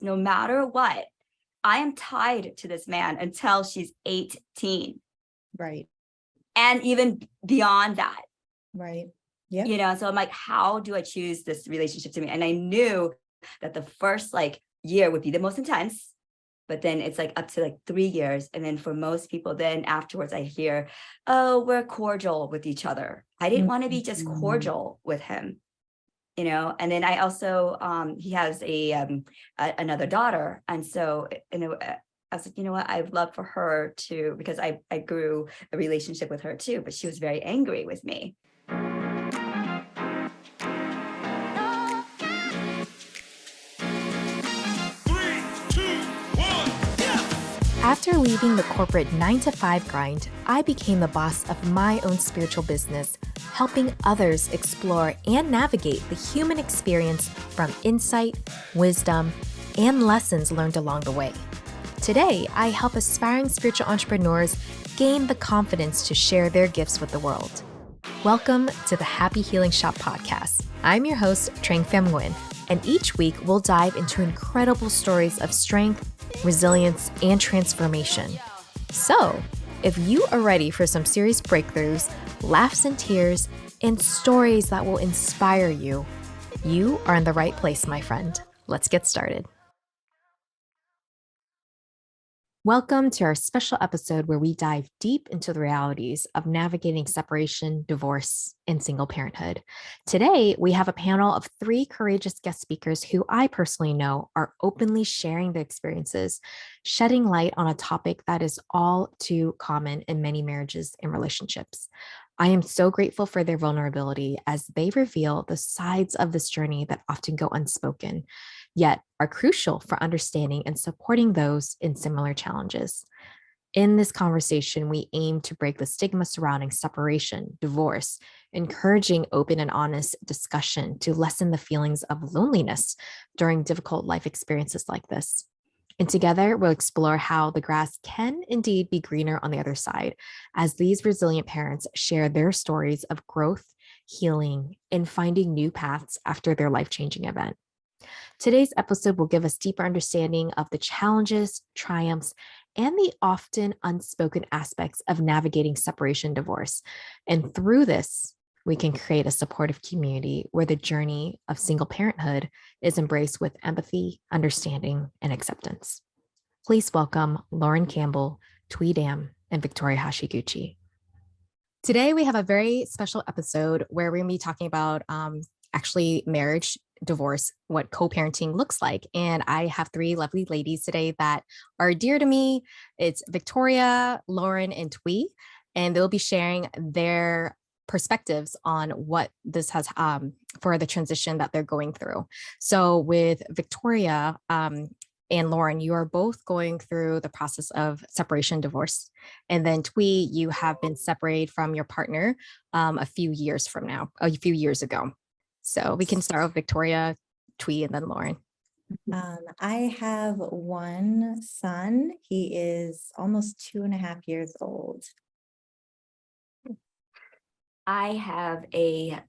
no matter what, I am tied to this man until she's 18. Right. And even beyond that. Right. Yeah. You know, so I'm like, how do I choose this relationship to me? And I knew that the first like year would be the most intense, but then it's like up to like 3 years. And then for most people, then afterwards I hear, oh, we're cordial with each other. I didn't want to be just cordial with him, you know. And then I also, he has another daughter. And so, you know, I was like, you know what, I'd love for her to, because I grew a relationship with her too, but she was very angry with me. After leaving the corporate 9-to-5 grind, I became the boss of my own spiritual business, helping others explore and navigate the human experience from insight, wisdom, and lessons learned along the way. Today, I help aspiring spiritual entrepreneurs gain the confidence to share their gifts with the world. Welcome to the Happy Healing Shop podcast. I'm your host, Trang Pham Nguyen, and each week we'll dive into incredible stories of strength, resilience, and transformation. So, if you are ready for some serious breakthroughs, laughs and tears, and stories that will inspire you, you are in the right place, my friend. Let's get started. Welcome to our special episode where we dive deep into the realities of navigating separation, divorce, and single parenthood. Today, we have a panel of 3 courageous guest speakers who I personally know are openly sharing their experiences, shedding light on a topic that is all too common in many marriages and relationships. I am so grateful for their vulnerability as they reveal the sides of this journey that often go unspoken, yet are crucial for understanding and supporting those in similar challenges. In this conversation, we aim to break the stigma surrounding separation, divorce, encouraging open and honest discussion to lessen the feelings of loneliness during difficult life experiences like this. And together, we'll explore how the grass can indeed be greener on the other side, as these resilient parents share their stories of growth, healing, and finding new paths after their life-changing event. Today's episode will give us deeper understanding of the challenges, triumphs, and the often unspoken aspects of navigating separation, divorce. And through this, we can create a supportive community where the journey of single parenthood is embraced with empathy, understanding, and acceptance. Please welcome Lauren Campbell, Thuy Dam, and Victoria Hashiguchi. Today, we have a very special episode where we're going to be talking about actually marriage, divorce, what co-parenting looks like. And I have 3 lovely ladies today that are dear to me. It's Victoria, Lauren, and Thuy, and they'll be sharing their perspectives on what this has for the transition that they're going through. So with Victoria and Lauren, you are both going through the process of separation, divorce. And then Thuy, you have been separated from your partner a few years ago. So we can start with Victoria, Thuy, and then Lauren. I have one son. He is almost 2.5 years old. I have a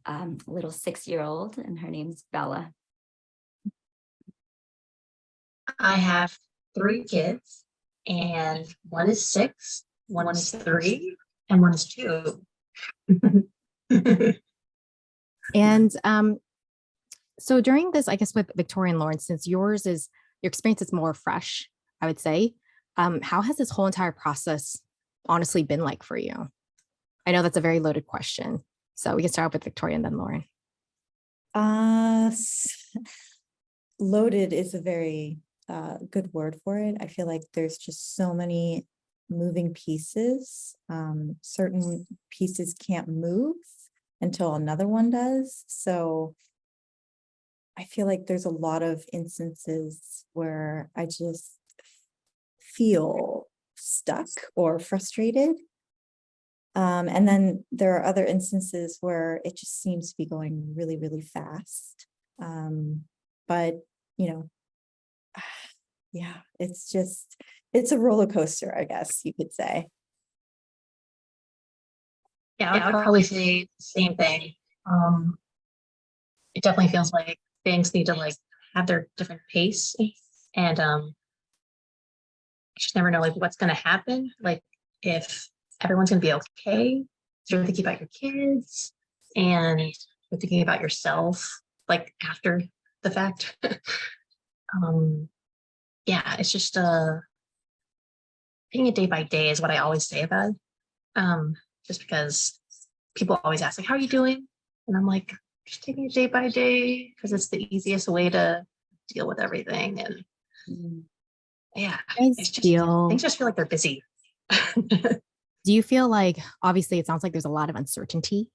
little 6-year-old, and her name's Bella. I have 3 kids, and one is 6, one is 3, and one is 2. And so during this, I guess with Victoria and Lauren, since your experience is more fresh, I would say, how has this whole entire process honestly been like for you? I know that's a very loaded question. So we can start with Victoria and then Lauren. Loaded is a very good word for it. I feel like there's just so many moving pieces. Certain pieces can't move until another one does. So I feel like there's a lot of instances where I just feel stuck or frustrated. And then there are other instances where it just seems to be going really, really fast. But, yeah, it's a roller coaster, I guess you could say. Yeah, I would probably say the same thing. It definitely feels like things need to have their different pace And you just never know like what's going to happen. Like if everyone's going to be okay. So you're thinking about your kids and you're thinking about yourself like after the fact. Yeah, it's just taking it day by day is what I always say about it. Just because people always ask like, how are you doing? And I'm like, just taking it day by day because it's the easiest way to deal with everything. And yeah, it's just things just feel like they're busy. Do you feel like, obviously it sounds like there's a lot of uncertainty,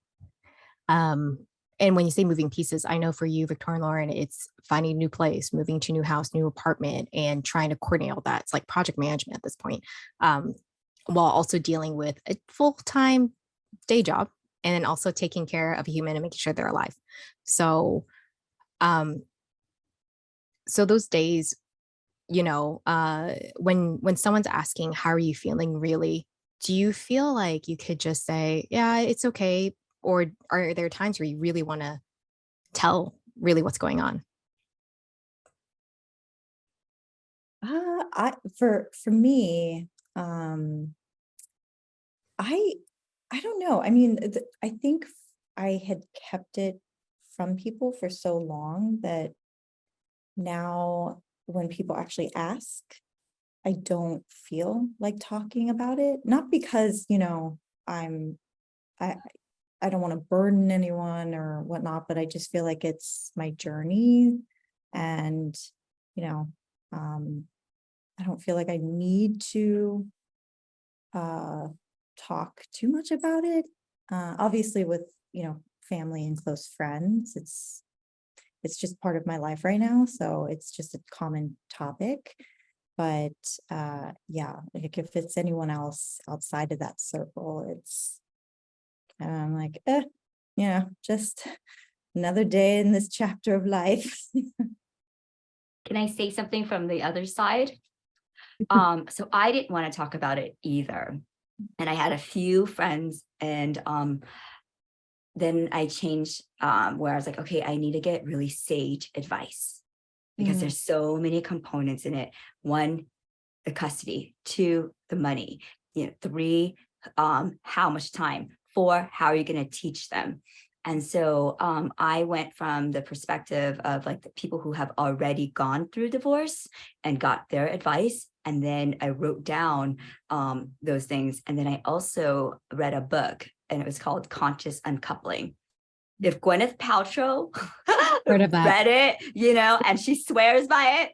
and when you say moving pieces, I know for you, Victoria and Lauren, it's finding a new place, moving to a new house, new apartment, and trying to coordinate all that. It's like project management at this point, while also dealing with a full-time day job and then also taking care of a human and making sure they're alive. So, so those days, when someone's asking, how are you feeling really? Do you feel like you could just say, yeah, it's okay? Or are there times where you really want to tell really what's going on? For me, I don't know. I mean, I think I had kept it from people for so long that now when people actually ask, I don't feel like talking about it. Not because, I I don't want to burden anyone or whatnot, but I just feel like it's my journey. And, you know, I don't feel like I need to talk too much about it. Obviously with, family and close friends, it's just part of my life right now. So it's just a common topic. But yeah, like if it's anyone else outside of that circle, I'm like, just another day in this chapter of life. Can I say something from the other side? So I didn't want to talk about it either. And I had a few friends, and then I changed where I was like, okay, I need to get really sage advice because there's so many components in it. One, the custody. Two, the money. 3, how much time. 4, how are you going to teach them? And so I went from the perspective of like the people who have already gone through divorce and got their advice. And then I wrote down those things. And then I also read a book, and it was called Conscious Uncoupling. If Gwyneth Paltrow Heard of that. read it, and she swears by it,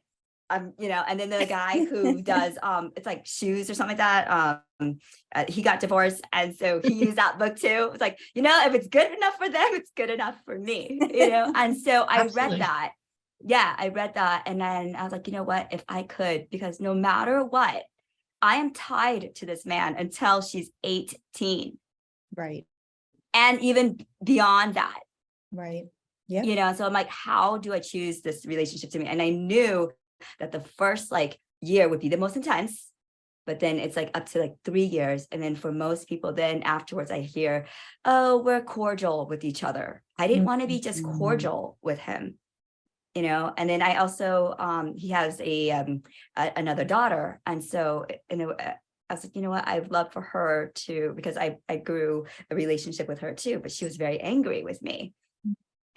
and then the guy who does it's like shoes or something like that, he got divorced, and so he used that book too. It's like, if it's good enough for them, it's good enough for me, and so I read that. Yeah, I read that, and then I was like, you know what, if I could, because no matter what, I am tied to this man until she's 18, Right. and even beyond that. Right. Yeah. So I'm like, how do I choose this relationship to me? And I knew that the first year would be the most intense, but then it's up to 3 years. And then for most people, then afterwards I hear, oh, we're cordial with each other. I didn't want to be just cordial with him, and then I also, he has another daughter. And so, I was like, you know what, I'd love for her to, because I grew a relationship with her too, but she was very angry with me,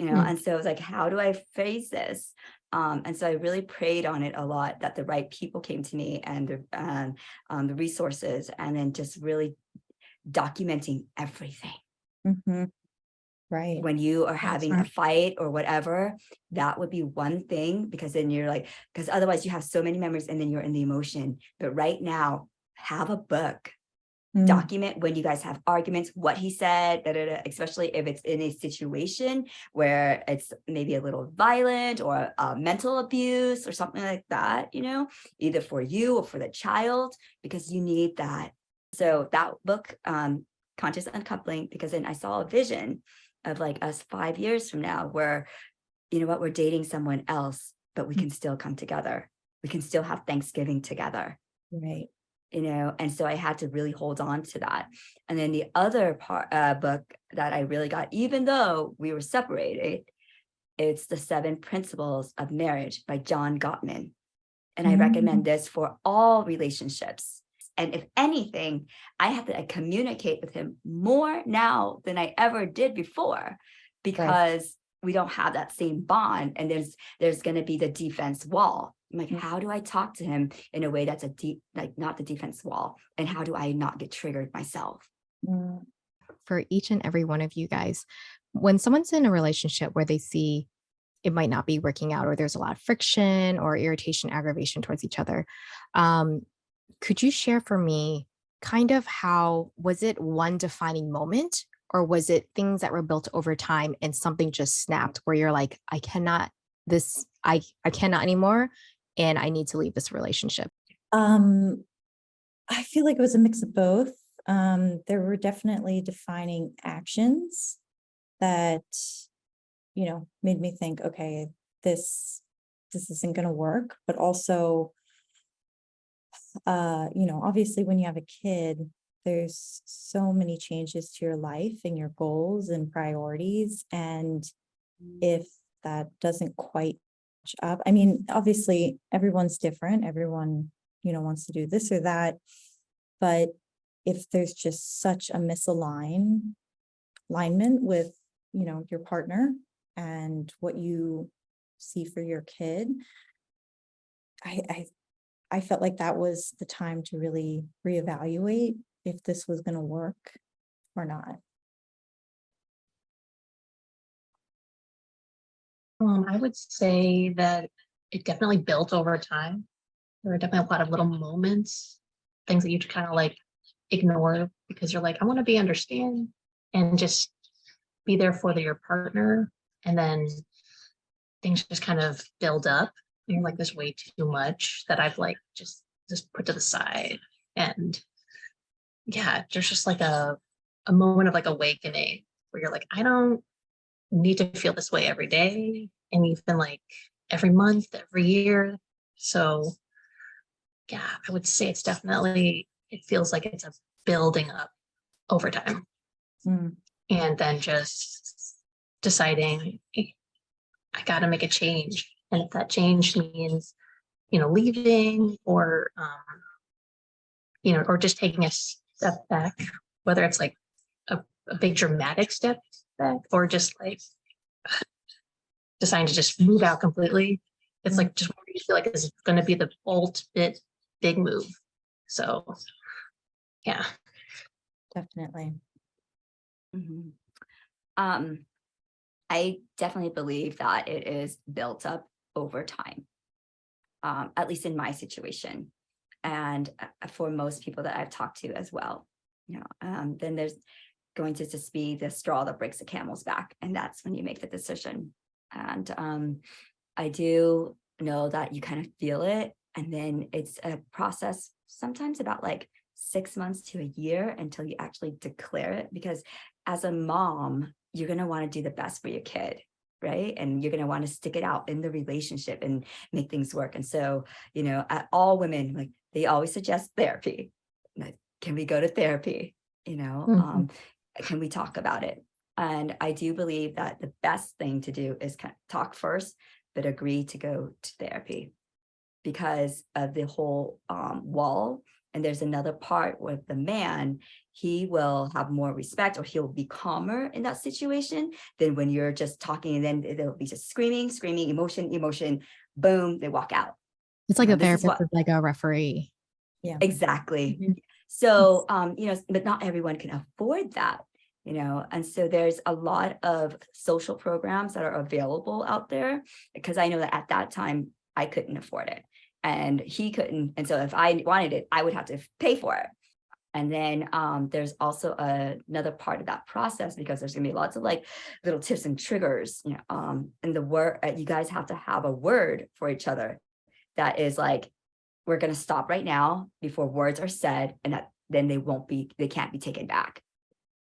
and so I was like, how do I phrase this? And so I really prayed on it a lot, that the right people came to me, and the resources, and then just really documenting everything. Right. When you are having a fight or whatever, that would be one thing, because then you're because otherwise you have so many memories and then you're in the emotion. But right now, have a book. Document when you guys have arguments, what he said, especially if it's in a situation where it's maybe a little violent or mental abuse or something like that, either for you or for the child, because you need that. So that book, Conscious Uncoupling, because then I saw a vision of us 5 years from now where, we're dating someone else, but we can still come together. We can still have Thanksgiving together. Right. And so I had to really hold on to that. And then the other book that I really got, even though we were separated, it's The 7 Principles of Marriage by John Gottman. And I recommend this for all relationships. And if anything, I have to communicate with him more now than I ever did before, because we don't have that same bond. And there's going to be the defense wall. I'm like, how do I talk to him in a way that's not the defense wall? And how do I not get triggered myself? For each and every one of you guys, when someone's in a relationship where they see it might not be working out, or there's a lot of friction or irritation, aggravation towards each other, could you share for me kind of how, was it one defining moment, or was it things that were built over time and something just snapped where you're like, I cannot anymore, and I need to leave this relationship? I feel like it was a mix of both. There were definitely defining actions that, made me think, okay, this isn't going to work. But also, obviously when you have a kid, there's so many changes to your life and your goals and priorities. And if that doesn't quite match up, I mean, obviously everyone's different. Everyone, wants to do this or that. But if there's just such a misalignment with, your partner and what you see for your kid, I felt like that was the time to really reevaluate if this was going to work or not. I would say that it definitely built over time. There were definitely a lot of little moments, things that you kind of like ignore because you're like, I want to be understand and just be there for your partner. And then things just kind of build up. And you're like, there's way too much that I've like just put to the side. And yeah, there's just like a moment of like awakening where you're like, I don't need to feel this way every day. And even like every month, every year. So yeah, I would say it feels like it's a building up over time. And then just deciding, hey, I got to make a change. And if that change means, leaving or, or just taking a step back, whether it's like a big dramatic step back or just like deciding to just move out completely. It's like just what you feel like is going to be the ultimate big move. So, yeah. Definitely. I definitely believe that it is built up over time, at least in my situation, and for most people that I've talked to as well. Then there's going to just be the straw that breaks the camel's back, and that's when you make the decision. And I do know that you kind of feel it, and then it's a process, sometimes about like 6 months to a year until you actually declare it, because as a mom, you're going to want to do the best for your kid, right? And you're going to want to stick it out in the relationship and make things work. And so, at all women, like, they always suggest therapy. Like, can we go to therapy? Can we talk about it? And I do believe that the best thing to do is kind of talk first, but agree to go to therapy because of the whole wall. And there's another part with the man, he will have more respect, or he'll be calmer in that situation than when you're just talking, and then they'll be just screaming, emotion, boom, they walk out. It's like a therapist is like a referee. Yeah, exactly. So, but not everyone can afford that, and so there's a lot of social programs that are available out there, because I know that at that time I couldn't afford it. And he couldn't. And so if I wanted it, I would have to pay for it. And then there's also another part of that process, because there's going to be lots of like little tips and triggers, and the word, you guys have to have a word for each other that is like, we're going to stop right now before words are said, and that then they can't be taken back,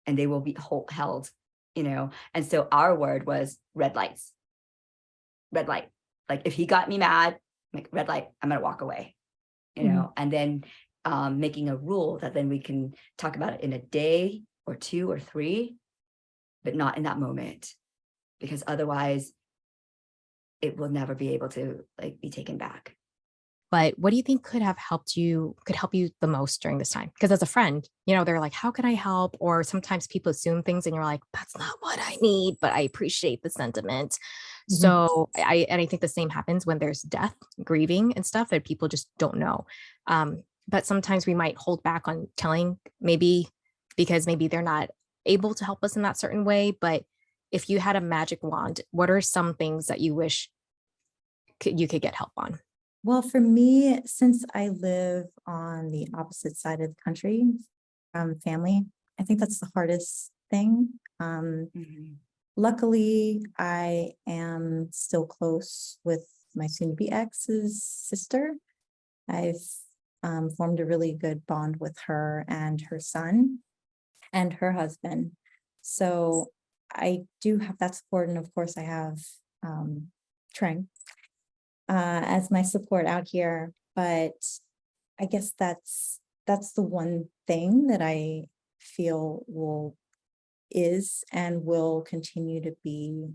and they will be held, And so our word was red light. Like, if he got me mad, like, red light, I'm going to walk away, and then making a rule that then we can talk about it in a day or 2 or 3, but not in that moment, because otherwise it will never be able to like be taken back. But what do you think could help you the most during this time? Because as a friend, they're like, how can I help? Or sometimes people assume things and you're like, that's not what I need, but I appreciate the sentiment. So I think the same happens when there's death, grieving and stuff that people just don't know. But sometimes we might hold back on telling, maybe because maybe they're not able to help us in that certain way. But if you had a magic wand, what are some things that you wish you could get help on? Well, for me, since I live on the opposite side of the country from family, I think that's the hardest thing. Luckily, I am still close with my soon-to-be ex's sister. I've formed a really good bond with her and her son and her husband. So I do have that support. And of course, I have Trang as my support out here. But I guess that's the one thing that I feel is and will continue to be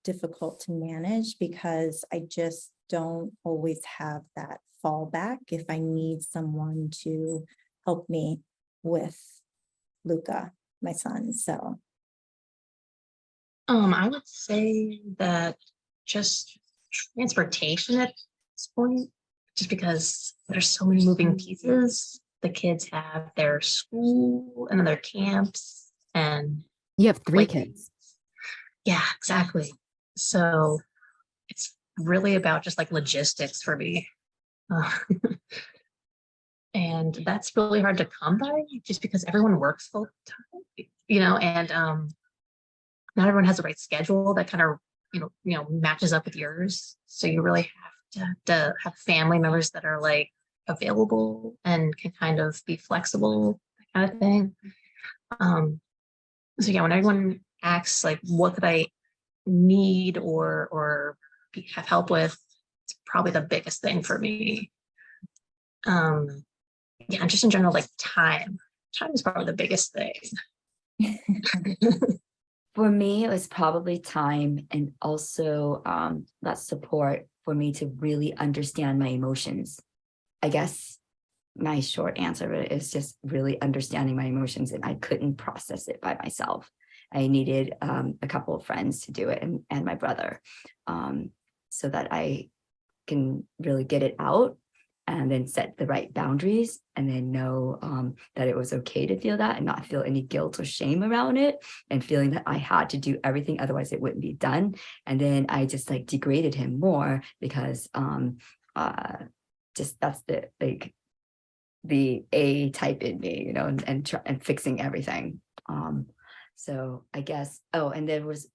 difficult to manage, because I just don't always have that fallback if I need someone to help me with Luca, my son. So I would say that just transportation at this point, just because there's so many moving pieces. The kids have their school and then their camps, and You have 3 like, kids. yeah, exactly. So it's really about just like logistics for me. And that's really hard to come by just because everyone works full time, and not everyone has the right schedule that kind of, matches up with yours. So you really have to have family members that are like available and can kind of be flexible, that kind of thing. So yeah, when everyone asks like, what could I need or have help with, it's probably the biggest thing for me. Yeah, and just in general, like time is probably the biggest thing. For me, it was probably time, and also that support for me to really understand my emotions. I guess my short answer is just really understanding my emotions, and I couldn't process it by myself. I needed a couple of friends to do it, and my brother, so that I can really get it out and then set the right boundaries, and then know that it was okay to feel that and not feel any guilt or shame around it, and feeling that I had to do everything, otherwise it wouldn't be done. And then I just like degraded him more because just that's the A type in me, and fixing everything. So I guess, and there was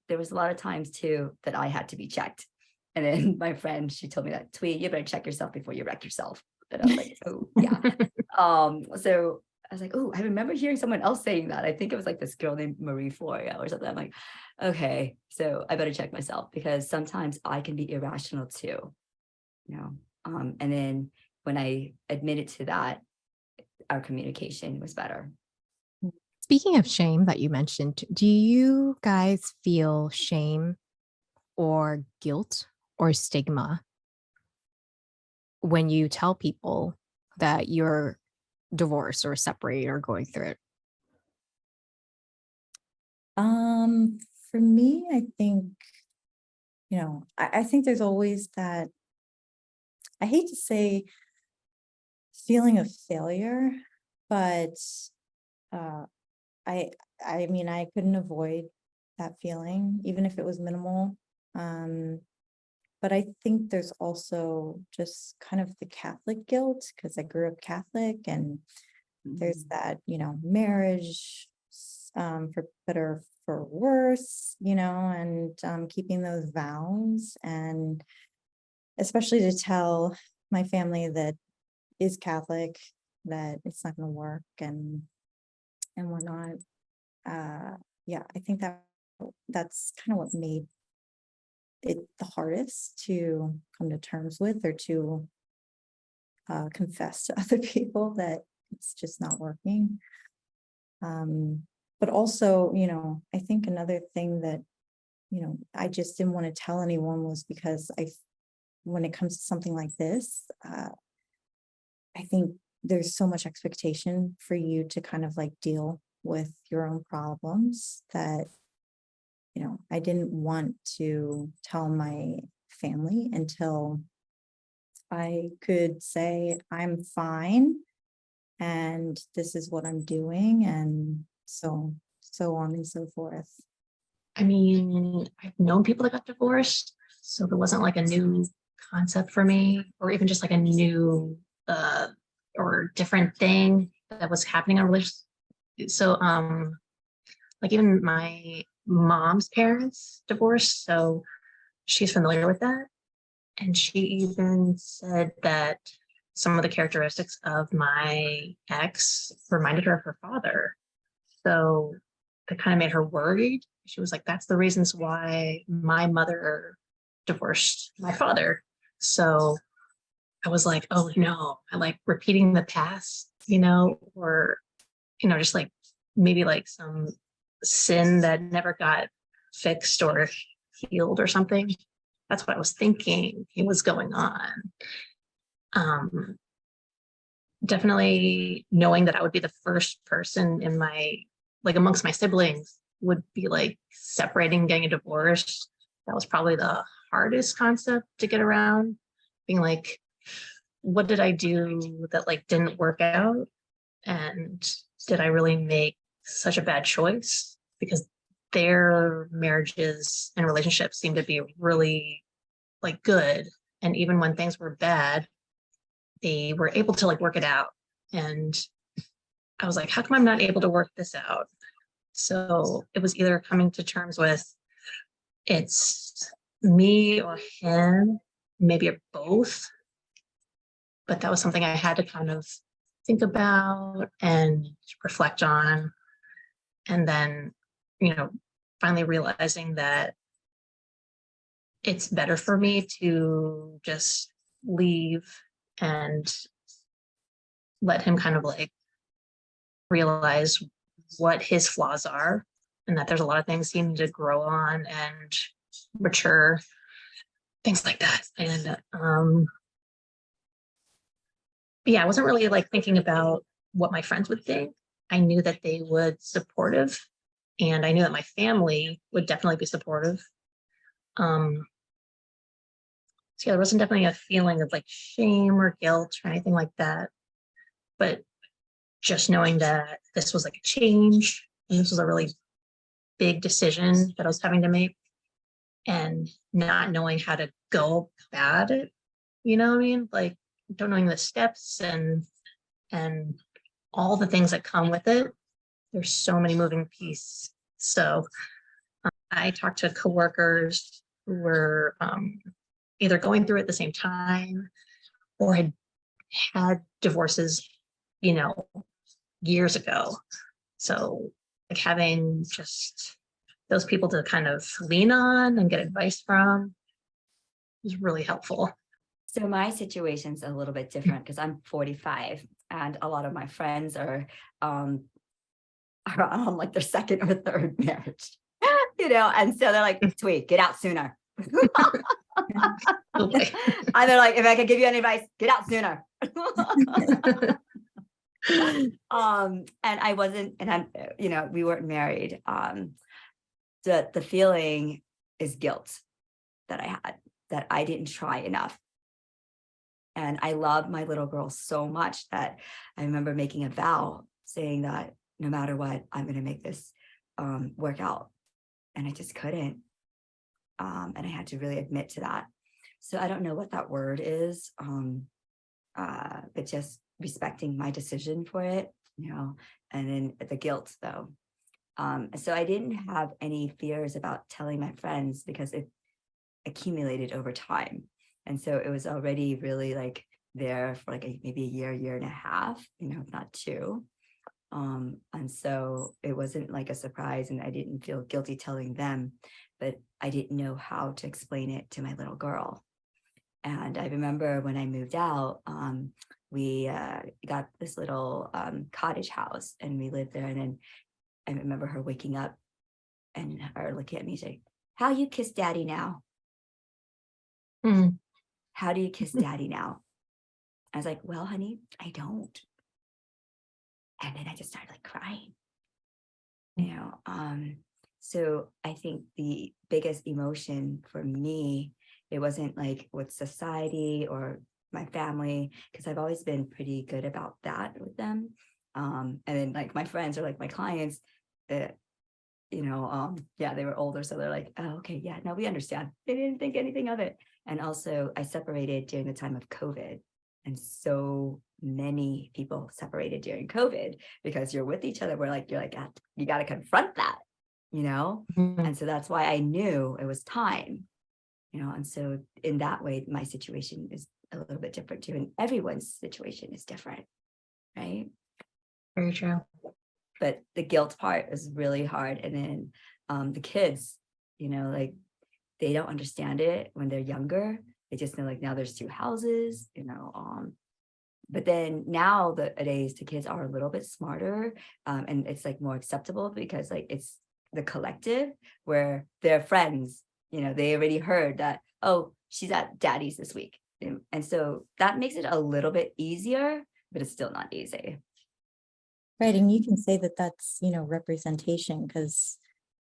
a lot of times too that I had to be checked. And then my friend, she told me that, Thuy, you better check yourself before you wreck yourself. And I was like, oh yeah. So I was like, oh, I remember hearing someone else saying that. I think it was like this girl named Marie Floria or something. I'm like, okay, so I better check myself, because sometimes I can be irrational too. And then when I admitted to that, our communication was better. Speaking of shame that you mentioned, do you guys feel shame or guilt or stigma when you tell people that you're divorced or separated or going through it? for me, I think, I think there's always that, I hate to say feeling of failure, but I mean, I couldn't avoid that feeling, even if it was minimal. But I think there's also just kind of the Catholic guilt, because I grew up Catholic, and there's that, marriage, for better, for worse, and keeping those vows, and especially to tell my family that is Catholic that it's not going to work, and whatnot. Yeah, I think that's kind of what made it the hardest to come to terms with, or to confess to other people that it's just not working. But also, I think another thing that, I just didn't want to tell anyone was because when it comes to something like this, I think there's so much expectation for you to kind of like deal with your own problems that, I didn't want to tell my family until I could say I'm fine and this is what I'm doing, and so on and so forth. I mean, I've known people that got divorced, so it wasn't like a new concept for me, or even just like a new or different thing that was happening in a relationship. So like even my mom's parents divorced, so she's familiar with that. And she even said that some of the characteristics of my ex reminded her of her father. So that kind of made her worried. She was like, that's the reasons why my mother divorced my father. So I was like, oh no, I like repeating the past, or, just like maybe like some sin that never got fixed or healed or something. That's what I was thinking was going on. Definitely knowing that I would be the first person in amongst my siblings would be like separating, getting a divorce. That was probably the hardest concept to get around, being like, what did I do that like didn't work out? And did I really make such a bad choice? Because their marriages and relationships seem to be really like good. And even when things were bad, they were able to like work it out. And I was like, how come I'm not able to work this out? So it was either coming to terms with it's me or him, maybe both. But that was something I had to kind of think about and reflect on. And then, finally realizing that it's better for me to just leave and let him kind of like realize what his flaws are, and that there's a lot of things he needs to grow on and mature, things like that. And yeah, I wasn't really like thinking about what my friends would think. I knew that they would supportive, and I knew that my family would definitely be supportive. So yeah, there wasn't definitely a feeling of like shame or guilt or anything like that. But just knowing that this was like a change, and this was a really big decision that I was having to make, and not knowing how to go about it, you know what I mean? Like don't knowing the steps and all the things that come with it. There's so many moving pieces. So I talked to coworkers who were either going through it at the same time or had divorces, years ago. So like having just those people to kind of lean on and get advice from is really helpful. So my situation's a little bit different because I'm 45 and a lot of my friends are on like their second or third marriage, and so they're like, Thuy, get out sooner. Okay. And they're like, if I could give you any advice, get out sooner. And I wasn't, and I'm, we weren't married. The feeling is guilt that I had, that I didn't try enough. And I love my little girl so much that I remember making a vow saying that no matter what, I'm going to make this work out. And I just couldn't. And I had to really admit to that. So I don't know what that word is, but just respecting my decision for it, and then the guilt though. So I didn't have any fears about telling my friends because it accumulated over time. And so it was already really like there for like maybe a year and a half, if not two. And so it wasn't like a surprise, and I didn't feel guilty telling them, but I didn't know how to explain it to my little girl. And I remember when I moved out, we got this little cottage house and we lived there. And then I remember her waking up and her looking at me saying, how you kiss daddy now? Mm. how do you kiss daddy now? I was like, well, honey, I don't. And then I just started like crying, so I think the biggest emotion for me, it wasn't like with society or my family, because I've always been pretty good about that with them. And then like my friends or like my clients, yeah, they were older. So they're like, oh, okay, yeah, no, we understand. They didn't think anything of it. And also I separated during the time of COVID. And so many people separated during COVID because you're with each other. You're like, you got to confront that, Mhm. And so that's why I knew it was time, and so in that way, my situation is a little bit different too. And everyone's situation is different, right? Very true. But the guilt part is really hard. And then the kids, like they don't understand it when they're younger. They just know like now there's two houses, but then nowadays the kids are a little bit smarter, and it's like more acceptable because like it's the collective where their friends, they already heard that, oh, she's at daddy's this week. And so that makes it a little bit easier, but it's still not easy. Right, and you can say that that's, representation, because,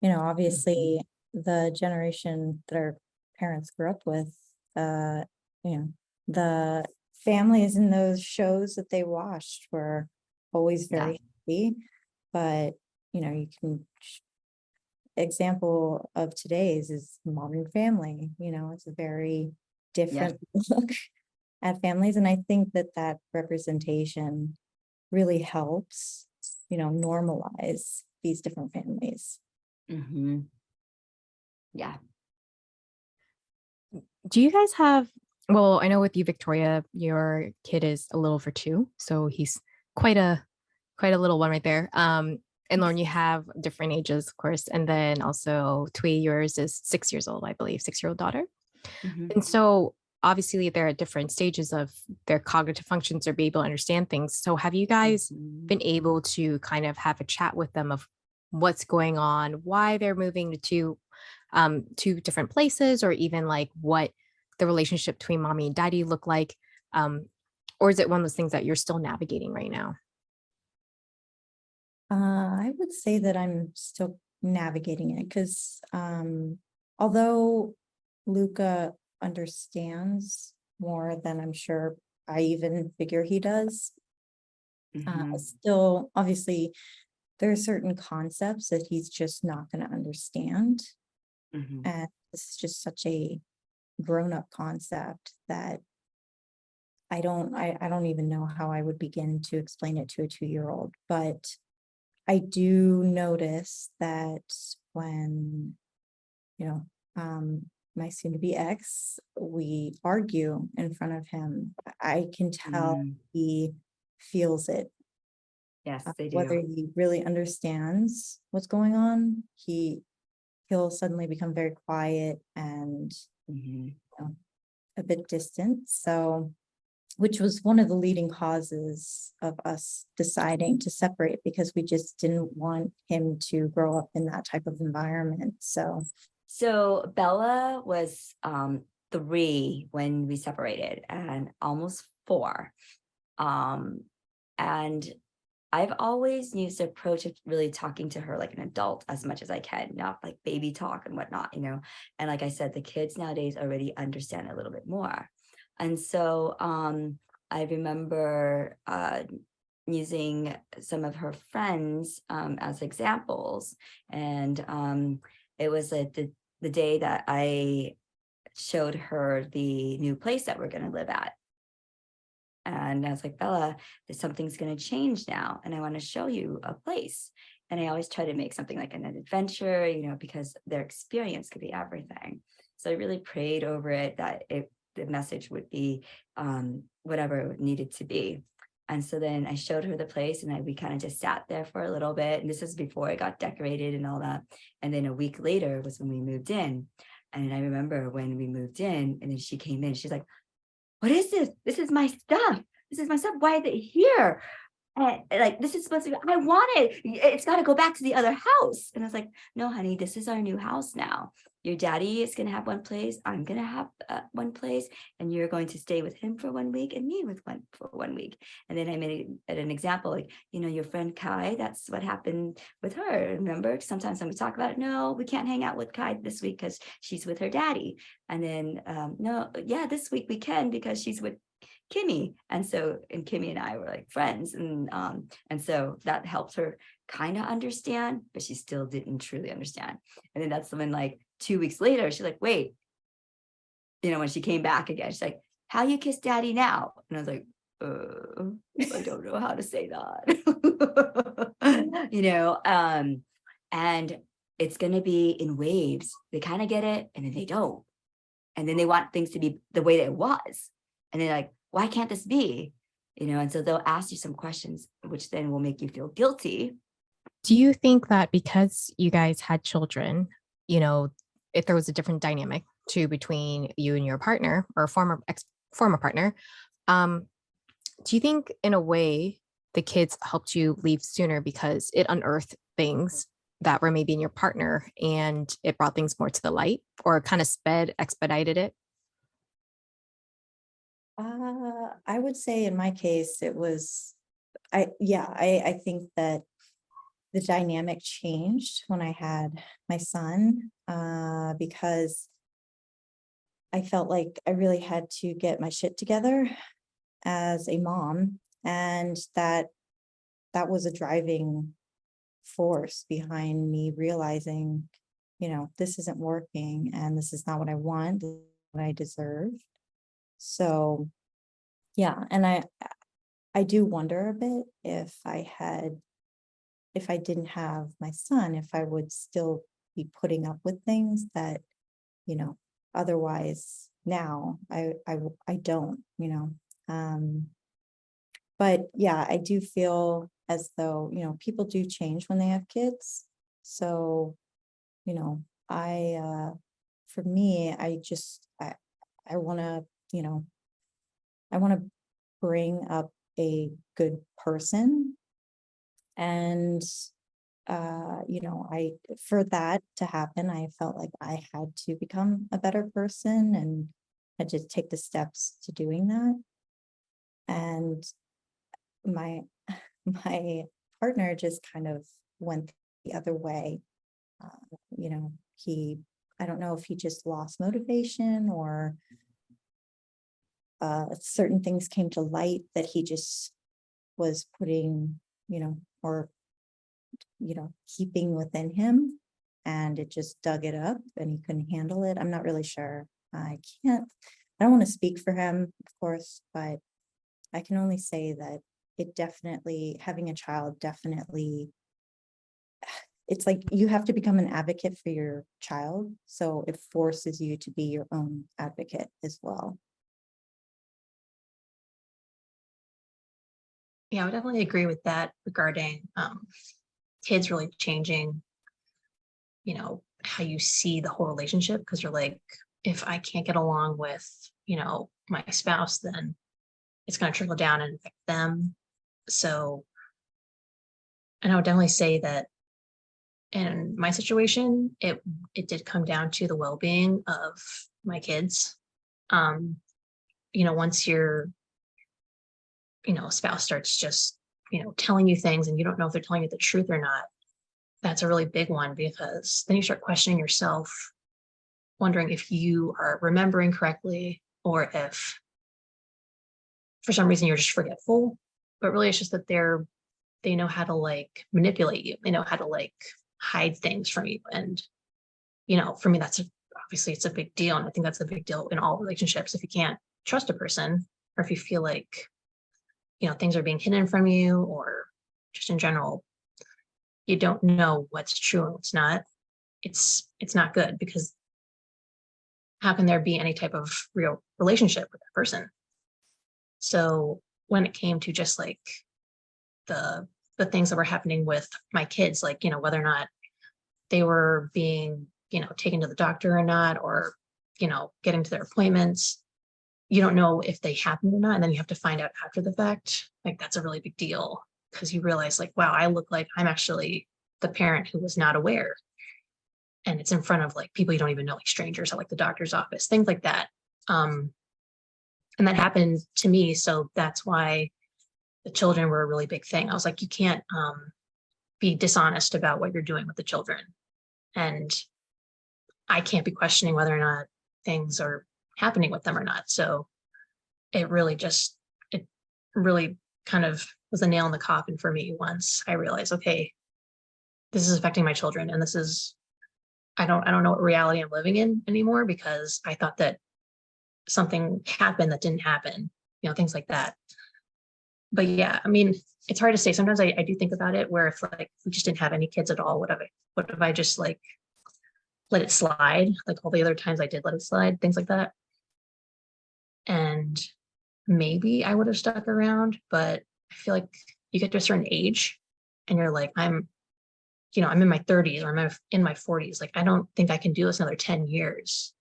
obviously the generation that our parents grew up with, the families in those shows that they watched were always very happy, but, you can, example of today's is Modern Family, it's a very different look at families, and I think that that representation really helps, normalize these different families. Mm-hmm. Yeah. Do you guys have, well, I know with you, Victoria, your kid is a little over 2, so he's quite a little one right there. And Lauren, you have different ages, of course, and then also Thuy, yours is 6 years old, I believe, 6-year-old daughter. Mm-hmm. And so obviously they're at different stages of their cognitive functions or be able to understand things. So have you guys been able to kind of have a chat with them of what's going on, why they're moving to two different places, or even like what the relationship between mommy and daddy look like? Or is it one of those things that you're still navigating right now? I would say that I'm still navigating it because although Luca understands more than I'm sure I even figure he does, still, obviously, there are certain concepts that he's just not going to understand. And this is just such a grown-up concept that I don't even know how I would begin to explain it to a 2-year-old, but I do notice that when, my soon-to-be ex, we argue in front of him, I can tell he feels it. Yes, they do. Whether he really understands what's going on, he'll suddenly become very quiet and a bit distant. So, which was one of the leading causes of us deciding to separate, because we just didn't want him to grow up in that type of environment. So Bella was 3 when we separated, and almost 4. And I've always used the approach of really talking to her like an adult as much as I can, not like baby talk and whatnot, And like I said, the kids nowadays already understand a little bit more. And so I remember using some of her friends as examples. And it was the day that I showed her the new place that we're going to live at. And I was like, Bella, something's going to change now, and I want to show you a place. And I always try to make something like an adventure, because their experience could be everything. So I really prayed over it that the message would be whatever it needed to be. And so then I showed her the place, and we kind of just sat there for a little bit. And this is before it got decorated and all that. And then a week later was when we moved in. And I remember when we moved in, and then she came in, she's like, what is this? This is my stuff. This is my stuff. Why is it here? And like, this is supposed to be, I want it. It's got to go back to the other house. And I was like, no, honey, this is our new house now. your daddy is going to have one place, I'm going to have one place, and you're going to stay with him for 1 week and me with one for 1 week. And then I made an example, like, your friend Kai, that's what happened with her. Remember, sometimes when we talk about it, no, we can't hang out with Kai this week because she's with her daddy. And then, no, yeah, this week we can because she's with Kimmy. And Kimmy and I were like friends. And so that helped her kind of understand, but she still didn't truly understand. And then that's when, like, 2 weeks later, she's like, wait, when she came back again, she's like, how you kiss daddy now? And I was like, I don't know how to say that. And it's going to be in waves. They kind of get it and then they don't. And then they want things to be the way that it was. And they're like, why can't this be? And so they'll ask you some questions, which then will make you feel guilty. Do you think that because you guys had children, if there was a different dynamic too between you and your partner or former partner, do you think in a way the kids helped you leave sooner because it unearthed things that were maybe in your partner and it brought things more to the light, or kind of expedited it? I would say in my case, it was, I think that the dynamic changed when I had my son, because I felt like I really had to get my shit together as a mom, and that was a driving force behind me realizing, this isn't working and this is not what I want, this is what I deserve. So, yeah, and I do wonder a bit if I didn't have my son, if I would still be putting up with things that, otherwise now I don't, but yeah, I do feel as though, people do change when they have kids. So, for me, I want to, I want to bring up a good person. And, for that to happen, I felt like I had to become a better person and had to take the steps to doing that. And my partner just kind of went the other way. I don't know if he just lost motivation or certain things came to light that he just was putting, or, keeping within him, and it just dug it up and he couldn't handle it. I'm not really sure. I don't want to speak for him, of course, but I can only say that having a child definitely, it's like you have to become an advocate for your child. So it forces you to be your own advocate as well. Yeah, I would definitely agree with that regarding kids really changing, how you see the whole relationship. Because you're like, if I can't get along with, my spouse, then it's going to trickle down and affect them. So, and I would definitely say that in my situation, it did come down to the well-being of my kids. Once your spouse starts just telling you things and you don't know if they're telling you the truth or not, that's a really big one, because then you start questioning yourself, wondering if you are remembering correctly or if for some reason you're just forgetful. But really it's just that they know how to like manipulate you, they know how to like hide things from you. And for me, obviously it's a big deal, and I think that's a big deal in all relationships. If you can't trust a person, or if you feel like things are being hidden from you, or just in general, you don't know what's true and what's not, it's not good, because how can there be any type of real relationship with that person? So when it came to just like the things that were happening with my kids, like, whether or not they were being, taken to the doctor or not, or, getting to their appointments, you don't know if they happened or not. And then you have to find out after the fact. Like, that's a really big deal, because you realize like, wow, I look like I'm actually the parent who was not aware. and it's in front of like people you don't even know, like strangers at like the doctor's office, things like that. And that happened to me. So that's why the children were a really big thing. I was like, you can't be dishonest about what you're doing with the children. And I can't be questioning whether or not things are happening with them or not. So it really kind of was a nail in the coffin for me once I realized, okay, this is affecting my children. And this is, I don't know what reality I'm living in anymore, because I thought that something happened that didn't happen, things like that. But yeah, I mean, it's hard to say. Sometimes I do think about it, where if like if we just didn't have any kids at all, what if I just like let it slide, like all the other times I did let it slide, things like that. And maybe I would have stuck around, but I feel like you get to a certain age and you're like, I'm in my 30s or I'm in my 40s. Like, I don't think I can do this another 10 years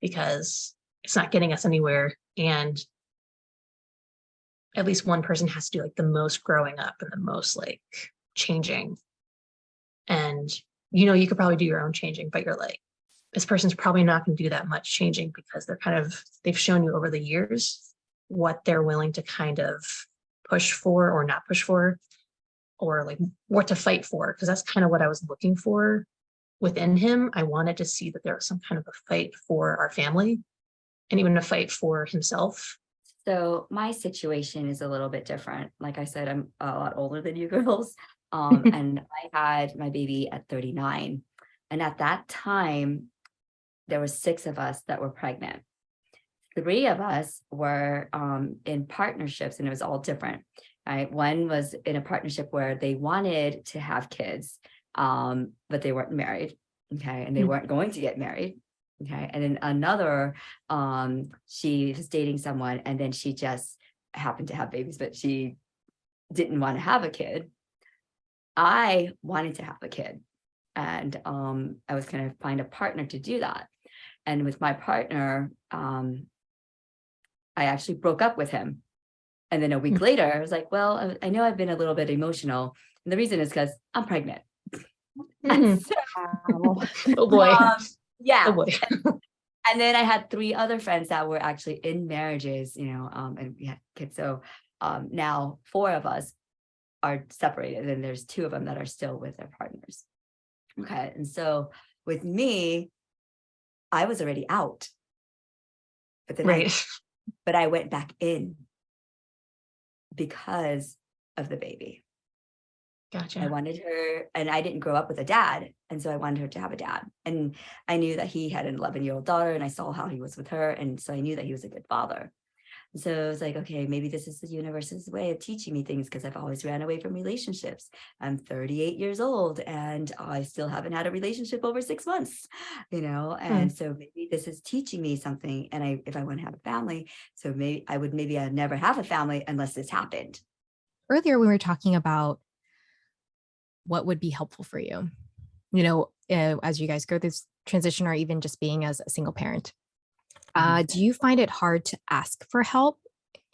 because it's not getting us anywhere. And at least one person has to do like the most growing up and the most like changing. And, you could probably do your own changing, but you're like, this person's probably not going to do that much changing because they've shown you over the years what they're willing to kind of push for or not push for, or like what to fight for. Because that's kind of what I was looking for within him. I wanted to see that there was some kind of a fight for our family and even a fight for himself. So my situation is a little bit different. Like I said, I'm a lot older than you girls. And I had my baby at 39. And at that time, there were 6 of us that were pregnant. 3 of us were in partnerships, and it was all different. Right? One was in a partnership where they wanted to have kids, but they weren't married. Okay. And they weren't going to get married. Okay. And then another, she was dating someone, and then she just happened to have babies, but she didn't want to have a kid. I wanted to have a kid, and I was going to find a partner to do that. And with my partner, I actually broke up with him. And then a week later, I was like, well, I know I've been a little bit emotional. And the reason is because I'm pregnant. Wow. Oh boy. Yeah. Oh boy. And then I had 3 other friends that were actually in marriages, and we had kids. So now 4 of us are separated, and there's 2 of them that are still with their partners. Okay. And so with me, I was already out. But then Right. I went back in because of the baby. Gotcha. I wanted her, and I didn't grow up with a dad. And so I wanted her to have a dad. And I knew that he had an 11-year-old daughter, and I saw how he was with her. And so I knew that he was a good father. And so I was like, okay, maybe this is the universe's way of teaching me things, because I've always ran away from relationships. I'm 38 years old and I still haven't had a relationship over 6 months, and so maybe this is teaching me something. And if I want to have a family, so maybe I'd never have a family unless this happened. Earlier, we were talking about what would be helpful for you, as you guys go this transition, or even just being as a single parent. Do you find it hard to ask for help?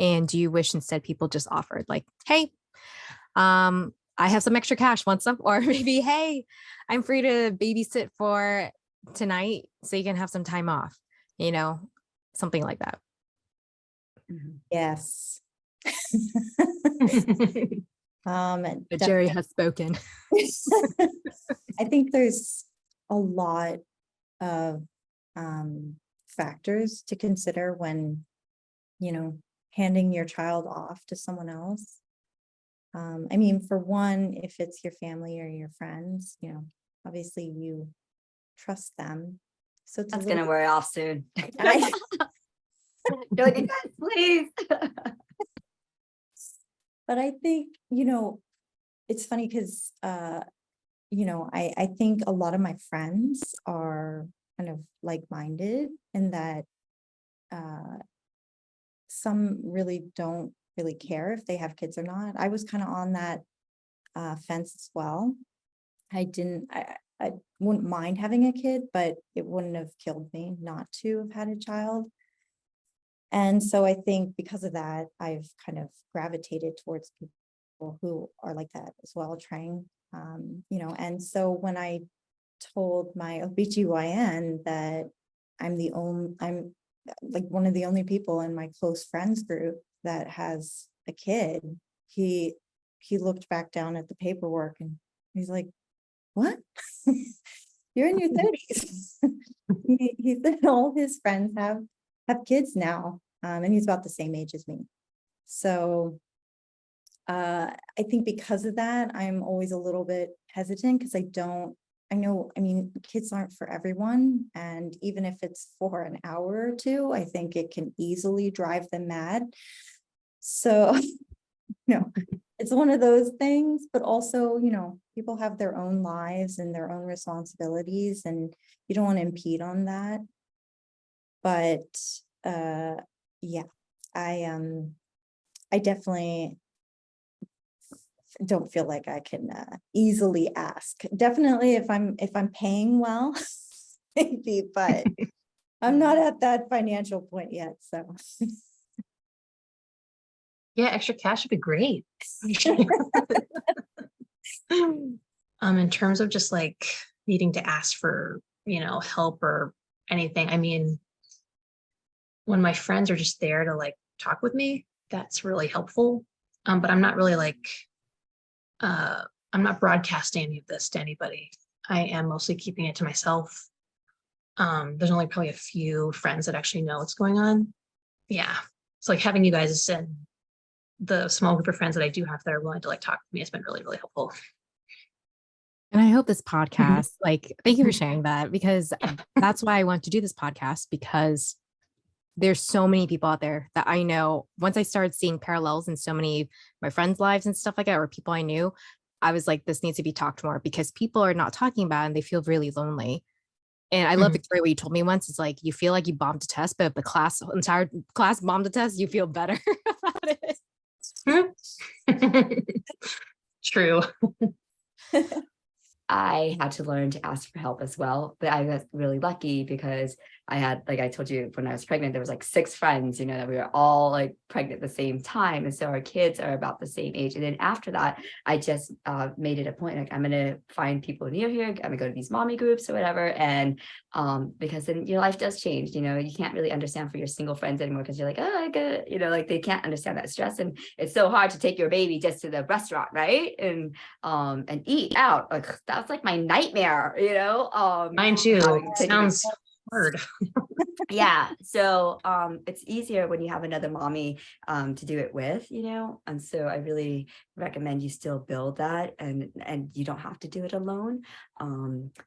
And do you wish instead people just offered like, hey, I have some extra cash, want some? Or maybe, hey, I'm free to babysit for tonight so you can have some time off, something like that. Yes. But Jerry has spoken. I think there's a lot of factors to consider when, handing your child off to someone else. I mean, for one, if it's your family or your friends, obviously you trust them. So That's going to wear off soon. I- You're like, yes, please. But I think, it's funny because, I think a lot of my friends are kind of like-minded in that some really don't really care if they have kids or not. I was kind of on that fence as well. I wouldn't mind having a kid, but it wouldn't have killed me not to have had a child. And so I think because of that, I've kind of gravitated towards people who are like that as well, trying, and so when I told my OBGYN that I'm like one of the only people in my close friends group that has a kid. He looked back down at the paperwork and he's like, what? You're in your 30s. He said all his friends have kids now. And he's about the same age as me. So I think because of that, I'm always a little bit hesitant because I mean, kids aren't for everyone. And even if it's for an hour or two, I think it can easily drive them mad. So, it's one of those things, but also, people have their own lives and their own responsibilities, and you don't want to impede on that. But yeah, I definitely don't feel like I can easily ask. Definitely if I'm paying well, maybe, but I'm not at that financial point yet. So Yeah, extra cash would be great. In terms of just like needing to ask for, help or anything. I mean, when my friends are just there to like talk with me, that's really helpful. But I'm not really like, I'm not broadcasting any of this to anybody. I am mostly keeping it to myself. There's only probably a few friends that actually know what's going on. Yeah. So like having you guys and the small group of friends that I do have that are willing to like talk to me has been really, really helpful. And I hope this podcast, like, thank you for sharing that, because that's why I want to do this podcast, because there's so many people out there that I know. Once I started seeing parallels in so many of my friends' lives and stuff like that, or people I knew, I was like, this needs to be talked more, because people are not talking about it and they feel really lonely. And I love, Victoria, what you told me once. It's like, you feel like you bombed a test, but if the entire class bombed a test, you feel better about it. True. I had to learn to ask for help as well, but I was really lucky because I had, like I told you, when I was pregnant, there was like 6 friends, that we were all like pregnant at the same time. And so our kids are about the same age. And then after that, I just made it a point, like, I'm going to find people near here. I'm going to go to these mommy groups or whatever. And because then your life does change, you can't really understand for your single friends anymore, because you're like, oh, I get, like they can't understand that stress. And it's so hard to take your baby just to the restaurant, right? And eat out. Like, that's like my nightmare, Mine too. Sounds hard. Yeah. So it's easier when you have another mommy to do it with, and so I really recommend you still build that, and you don't have to do it alone.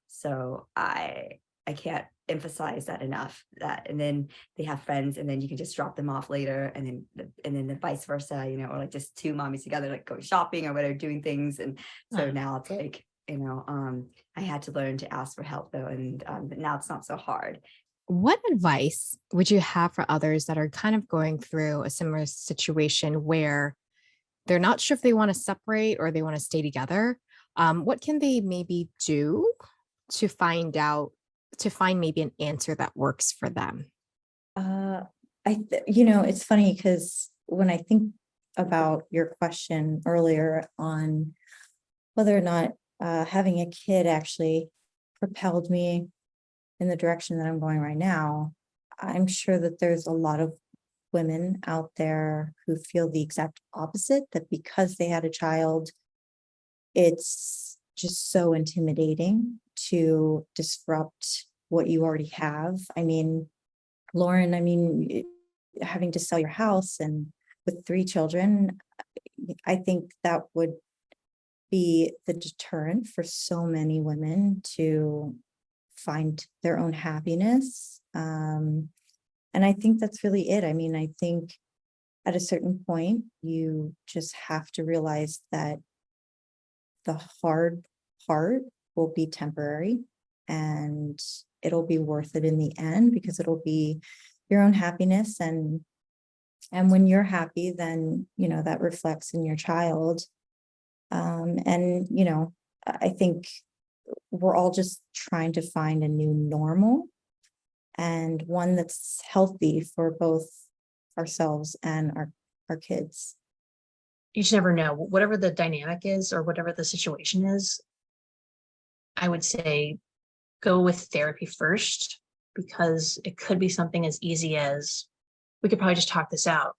So I can't emphasize that enough, and then they have friends, and then you can just drop them off later, and then the vice versa, or like just 2 mommies together, like go shopping or whatever, doing things. And so now it's like, I had to learn to ask for help though, and now it's not so hard. What advice would you have for others that are kind of going through a similar situation where they're not sure if they want to separate or they want to stay together? What can they maybe do to find maybe an answer that works for them? It's funny because when I think about your question earlier on whether or not having a kid actually propelled me in the direction that I'm going right now, I'm sure that there's a lot of women out there who feel the exact opposite, that because they had a child, it's just so intimidating to disrupt what you already have. I mean, Lauren, having to sell your house and with 3 children, I think that would be the deterrent for so many women to find their own happiness. And I think that's really it. I think at a certain point, you just have to realize that the hard part will be temporary and it'll be worth it in the end, because it'll be your own happiness. And when you're happy, then, that reflects in your child. I think we're all just trying to find a new normal, and one that's healthy for both ourselves and our kids. You just never know. Whatever the dynamic is or whatever the situation is, I would say go with therapy first, because it could be something as easy as, we could probably just talk this out.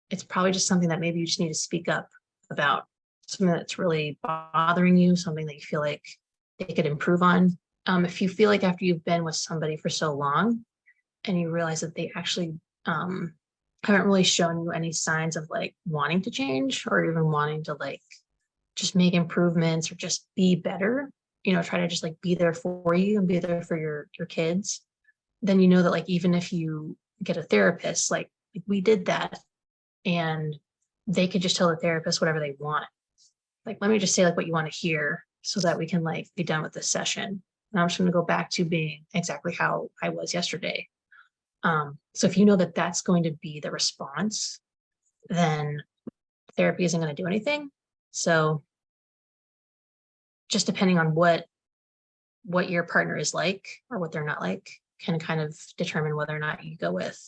It's probably just something that maybe you just need to speak up about, something that's really bothering you, something that you feel like they could improve on. If you feel like after you've been with somebody for so long and you realize that they actually haven't really shown you any signs of like wanting to change, or even wanting to like just make improvements or just be better, try to just like be there for you and be there for your kids, then you know that like even if you get a therapist, like we did that, and they could just tell the therapist whatever they want. Like, let me just say like what you want to hear so that we can like be done with this session. And I'm just going to go back to being exactly how I was yesterday. So if you know that that's going to be the response, then therapy isn't going to do anything. So just depending on what your partner is like or what they're not like can kind of determine whether or not you go with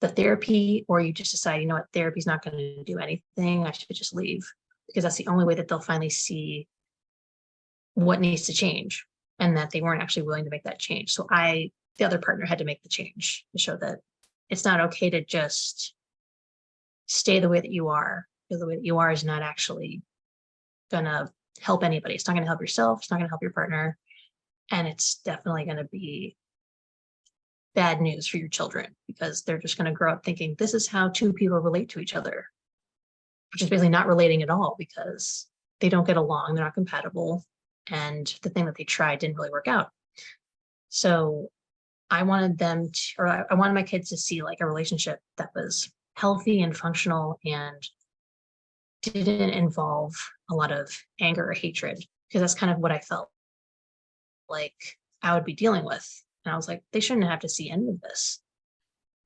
the therapy, or you just decide, what, therapy's not going to do anything, I should just leave, because that's the only way that they'll finally see what needs to change, and that they weren't actually willing to make that change. So the other partner had to make the change to show that it's not okay to just stay the way that you are, because the way that you are is not actually gonna help anybody. It's not gonna help yourself, it's not gonna help your partner, and it's definitely gonna be bad news for your children, because they're just gonna grow up thinking this is how two people relate to each other, which is basically not relating at all, because they don't get along, they're not compatible, and the thing that they tried didn't really work out. So I wanted I wanted my kids to see like a relationship that was healthy and functional and didn't involve a lot of anger or hatred, because that's kind of what I felt like I would be dealing with. And I was like, they shouldn't have to see any of this.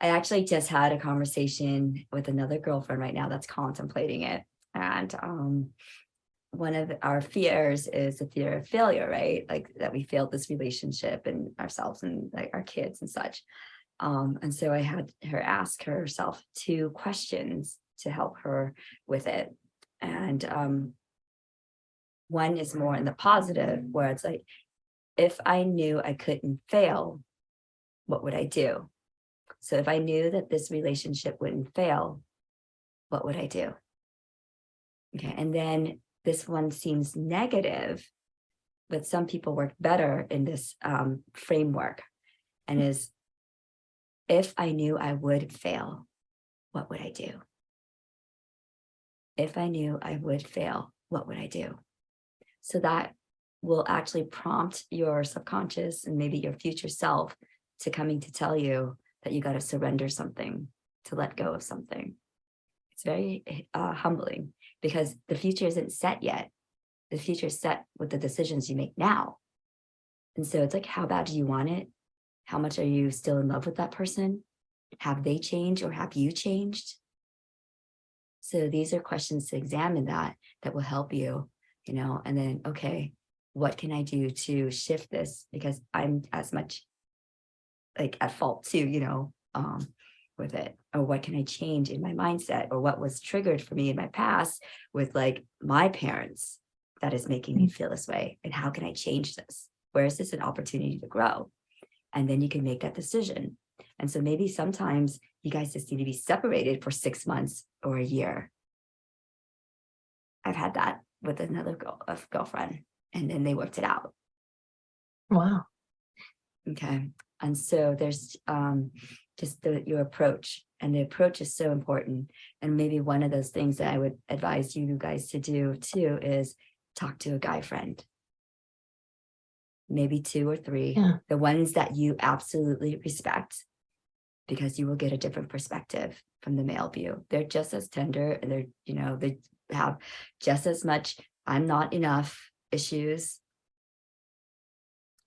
I actually just had a conversation with another girlfriend right now that's contemplating it. And one of our fears is the fear of failure, right? Like that we failed this relationship and ourselves and like our kids and such. And so I had her ask herself 2 questions to help her with it. And one is more in the positive, where it's like, if I knew I couldn't fail, what would I do? So if I knew that this relationship wouldn't fail, what would I do? Okay, and then this one seems negative, but some people work better in this framework, and is, if I knew I would fail, what would I do? If I knew I would fail, what would I do? So that will actually prompt your subconscious and maybe your future self to coming to tell you that you got to surrender something, to let go of something. It's very humbling, because the future isn't set yet. The future is set with the decisions you make now. And so it's like, how bad do you want it? How much are you still in love with that person? Have they changed, or have you changed? So these are questions to examine that will help you, and then, okay, what can I do to shift this? Because I'm as much like at fault too, with it. Or what can I change in my mindset, or what was triggered for me in my past with like my parents that is making me feel this way, and how can I change this? Where is this an opportunity to grow? And then you can make that decision. And so maybe sometimes you guys just need to be separated for 6 months or a year. I've had that with another girlfriend, and then they worked it out. Wow. Okay. And so there's just your approach, and the approach is so important. And maybe one of those things that I would advise you guys to do too is talk to a guy friend. Maybe 2 or 3, Yeah. the ones that you absolutely respect, because you will get a different perspective from the male view. They're just as tender, and they have just as much I'm not enough issues.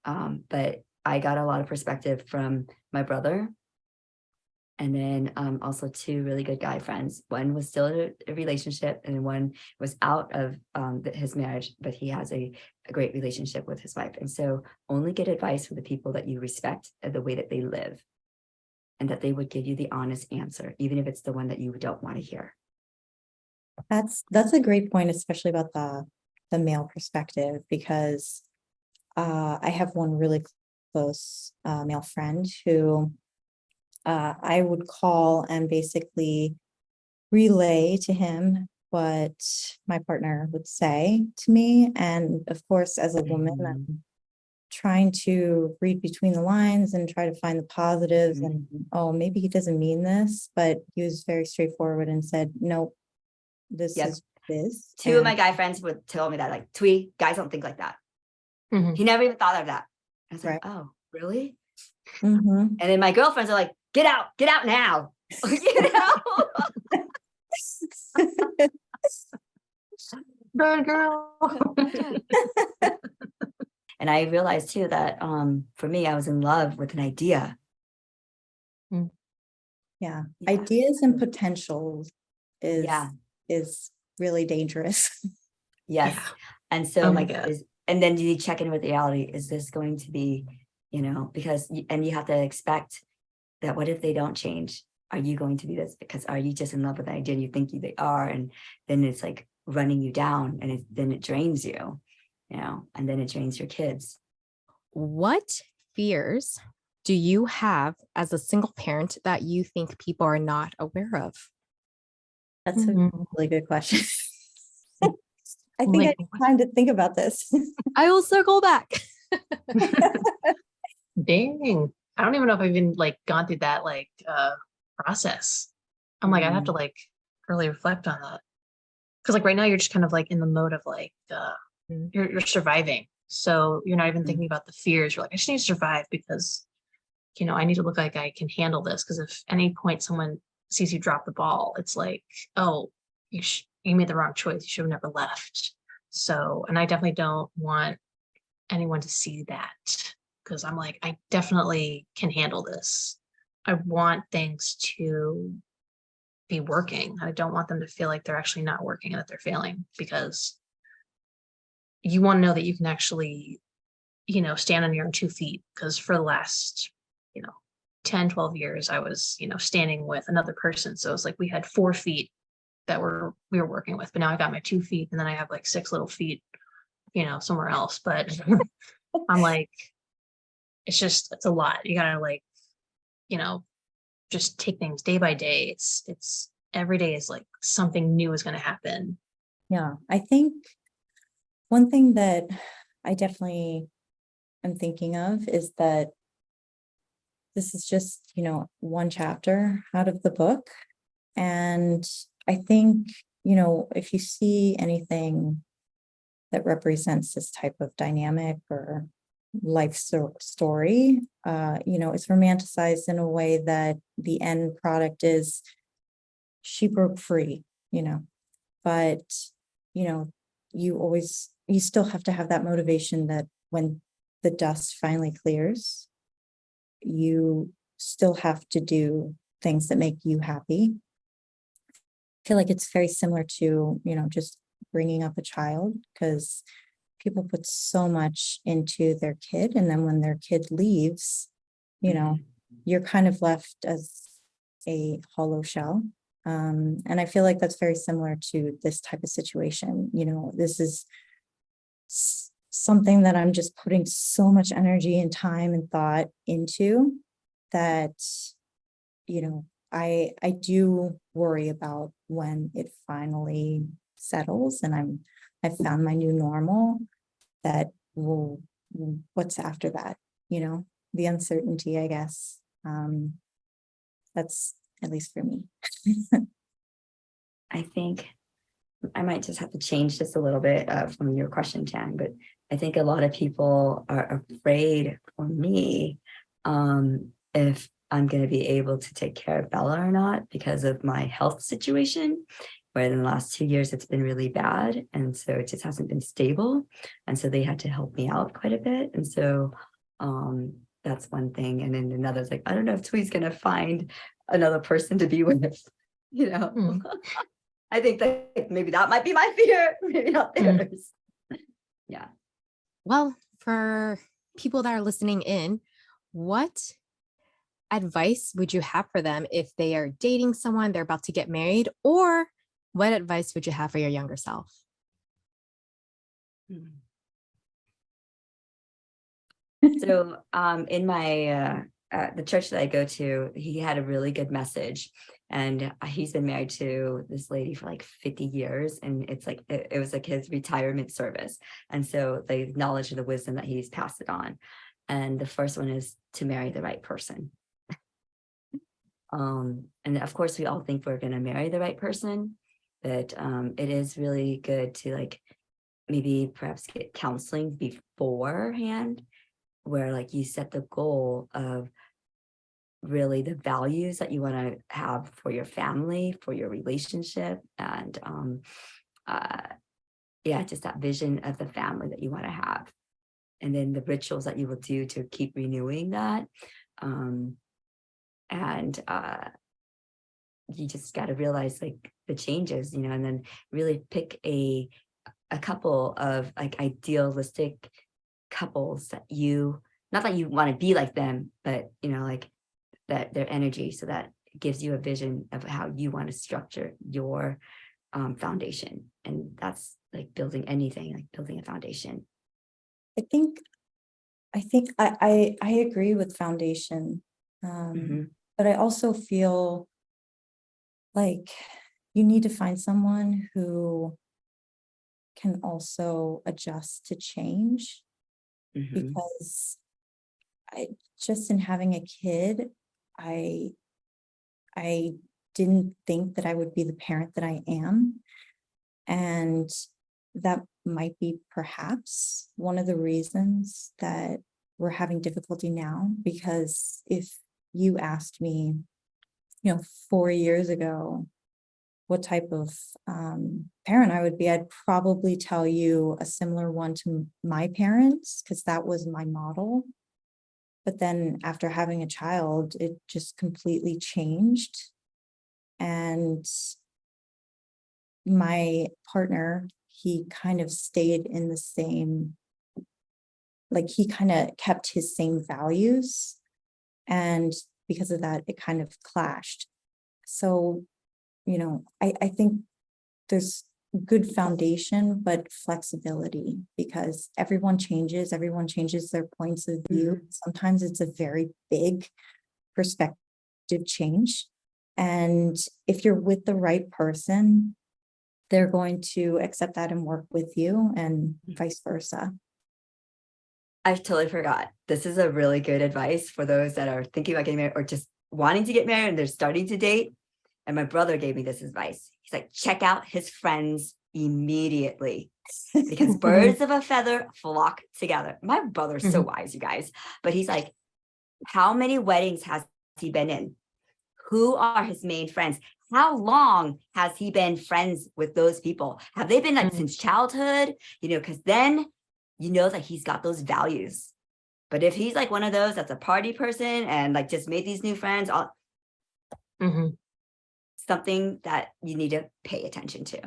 But I got a lot of perspective from my brother, and then also 2 really good guy friends. One was still in a relationship, and one was out of his marriage, but he has a great relationship with his wife. And so only get advice from the people that you respect and the way that they live, and that they would give you the honest answer, even if it's the one that you don't want to hear. That's a great point, especially about the male perspective, because I have one really close male friend who I would call and basically relay to him what my partner would say to me. And of course, as a woman, I'm trying to read between the lines and try to find the positives. And oh, maybe he doesn't mean this, but he was very straightforward and said, nope, this Yep. is this. Two of my guy friends would tell me that, like, Thuy, guys don't think like that. Mhm. He never even thought of that. I was like, Right. oh, really? Mhm. And then my girlfriends are like, get out now. You know? Run, girl. And I realized too that for me, I was in love with an idea. Yeah. Yeah. Ideas and potentials is Yeah. is really dangerous. Yes. Yeah. And so Oh my God. and then you check in with reality. Is this going to be, because you have to expect that what if they don't change? Are you going to be this? Because are you just in love with the idea and you think they are? And then it's like running you down and then it drains you, and then it drains your kids. What fears do you have as a single parent that you think people are not aware of? That's a Mhm. really good question. I I'm think like, I need time to think about this. I will circle back. dang. I don't even know if I've even like gone through that process. I'm like, I'd have to like really reflect on that. Cause like right now you're just kind of like in the mode of like you're surviving. So you're not even thinking about the fears. You're like, I just need to survive because I need to look like I can handle this. Cause if any point someone sees you drop the ball, it's like, oh, you made the wrong choice. You should have never left. So, and I definitely don't want anyone to see that because I'm like, I definitely can handle this. I want things to be working. I don't want them to feel like they're actually not working and that they're failing because you want to know that you can actually, stand on your own 2 feet. Because for the last, 10, 12 years, I was, standing with another person. So it's like we had 4 feet that we were working with, but now I got my 2 feet and then I have like 6 little feet, somewhere else. But I'm like, it's a lot. You gotta like, just take things day by day. It's every day is like something new is gonna happen. Yeah, I think one thing that I definitely am thinking of is that this is just, one chapter out of the book. And I think, if you see anything that represents this type of dynamic or life story, it's romanticized in a way that the end product is she broke free, but, you still have to have that motivation that when the dust finally clears, you still have to do things that make you happy. I feel like it's very similar to, just bringing up a child because people put so much into their kid. And then when their kid leaves, you're kind of left as a hollow shell. And I feel like that's very similar to this type of situation. This is something that I'm just putting so much energy and time and thought into that, I do worry about when it finally settles and I've found my new normal that will, what's after that, the uncertainty, I guess. That's at least for me. I think I might just have to change this a little bit from your question, Chang, but I think a lot of people are afraid for me if I'm going to be able to take care of Bella or not because of my health situation, where in the last 2 years it's been really bad. And so it just hasn't been stable. And so they had to help me out quite a bit. And so that's one thing. And then another's like, I don't know if Thuy's going to find another person to be with, I think that maybe that might be my fear, maybe not theirs. Yeah. Well, for people that are listening in, what advice would you have for them if they are dating someone, they're about to get married, or what advice would you have for your younger self? So in my the church that I go to, he had a really good message, and he's been married to this lady for like 50 years, and it's like it was like his retirement service, and so they acknowledge the wisdom that he's passed it on. And the first one is to marry the right person. And of course we all think we're going to marry the right person, but it is really good to like maybe perhaps get counseling beforehand, where like you set the goal of really the values that you want to have for your family, for your relationship, and yeah, just that vision of the family that you want to have, and then the rituals that you will do to keep renewing that. And you just got to realize like the changes, you know, and then really pick a couple of like idealistic couples that you, not that you want to be like them, but you know, like that their energy, so that it gives you a vision of how you want to structure your foundation. And that's like building anything, like building a foundation. I think I agree with foundation. But I also feel like you need to find someone who can also adjust to change, because I just in having a kid, I didn't think that I would be the parent that I am. And that might be perhaps one of the reasons that we're having difficulty now, because if you asked me, 4 years ago, what type of parent I would be, I'd probably tell you a similar one to my parents, because that was my model. But then after having a child, it just completely changed. And my partner, he kind of stayed in the same, like he kind of kept his same values. And because of that, it kind of clashed. So, I think there's good foundation, but flexibility, because everyone changes their points of view. Sometimes it's a very big perspective change. And if you're with the right person, they're going to accept that and work with you, and vice versa. I totally forgot. This is a really good advice for those that are thinking about getting married or just wanting to get married and they're starting to date. And my brother gave me this advice. He's like, check out his friends immediately, because birds of a feather flock together. My brother's so wise, you guys. But he's like, how many weddings has he been in? Who are his main friends? How long has he been friends with those people? Have they been like since childhood? Because then you know that he's got those values. But if he's like one of those that's a party person and like just made these new friends, something that you need to pay attention to.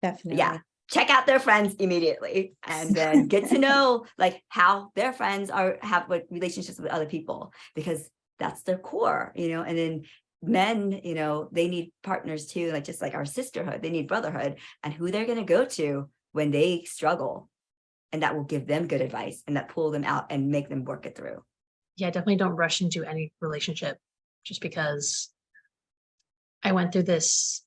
Definitely. Yeah. Check out their friends immediately, and then get to know like how their friends have like relationships with other people, because that's their core, and then men, they need partners too, like just like our sisterhood, they need brotherhood, and who they're going to go to when they struggle, and that will give them good advice and that pull them out and make them work it through. Yeah, definitely don't rush into any relationship just because I went through this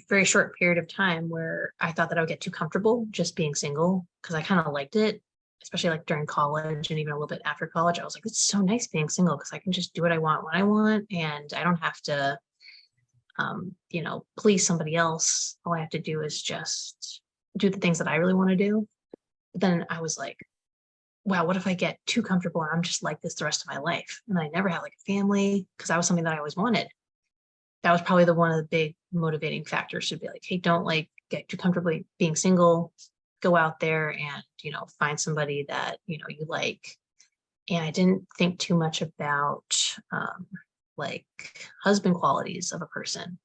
very short period of time where I thought that I would get too comfortable just being single, because I kind of liked it, especially like during college and even a little bit after college. I was like, it's so nice being single because I can just do what I want when I want, and I don't have to, please somebody else. All I have to do is just do the things that I really want to do. But then I was like, wow, what if I get too comfortable and I'm just like this the rest of my life? And I never had like a family, because that was something that I always wanted. That was probably one of the big motivating factors, to be like, hey, don't like get too comfortable being single, go out there and, find somebody that, you like. And I didn't think too much about like husband qualities of a person.